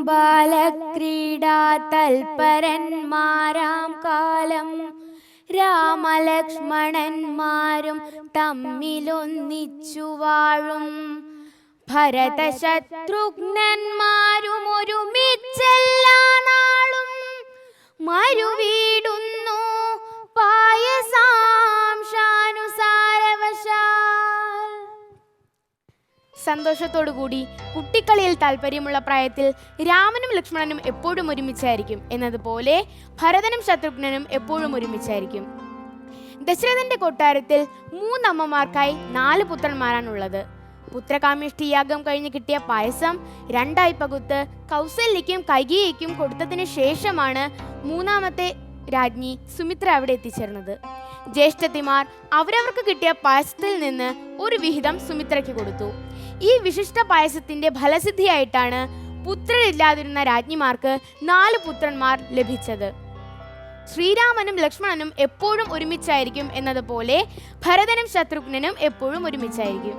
ബാലക്രീഡാ തൽപരന്മാരാം കാലം രാമലക്ഷ്മണന്മാരും തമ്മിലൊന്നിച്ചു വാഴും. ഭരതശത്രുഘ്നന്മാരും ഒരുമിച്ചെല്ലാ നാളും മരുവീടുന്നു പായസാംശാനുസാരവശാൽ. സന്തോഷത്തോടുകൂടി കുട്ടിക്കളിയിൽ താല്പര്യമുള്ള പ്രായത്തിൽ രാമനും ലക്ഷ്മണനും എപ്പോഴും ഒരുമിച്ചായിരിക്കും എന്നതുപോലെ ഭരതനും ശത്രുഘ്നനും എപ്പോഴും ഒരുമിച്ചായിരിക്കും. ദശരഥന്റെ കൊട്ടാരത്തിൽ 3 അമ്മമാർക്കായി 4 പുത്രന്മാരാണുള്ളത്. പുത്രകാമേഷ്ടി യാഗം കഴിഞ്ഞ് കിട്ടിയ പായസം 2ആയി പകുത്ത് കൗസല്യയ്ക്കും കൈകേയിക്കും കൊടുത്തതിന് ശേഷമാണ് 3ാമത്തെ രാജ്ഞി സുമിത്ര അവിടെ എത്തിച്ചേർന്നത്. ജ്യേഷ്ഠത്തിമാർ അവരവർക്ക് കിട്ടിയ പായസത്തിൽ നിന്ന് ഒരു വിഹിതം സുമിത്രയ്ക്ക് കൊടുത്തു. ഈ വിശിഷ്ട പായസത്തിന്റെ ഫലസിദ്ധിയായിട്ടാണ് പുത്രരില്ലാതിരുന്ന രാജ്ഞിമാർക്ക് 4 പുത്രന്മാർ ലഭിച്ചത്. ശ്രീരാമനും ലക്ഷ്മണനും എപ്പോഴും ഒരുമിച്ചായിരിക്കും എന്നതുപോലെ ഭരതനും ശത്രുഘ്നനും എപ്പോഴും ഒരുമിച്ചായിരിക്കും.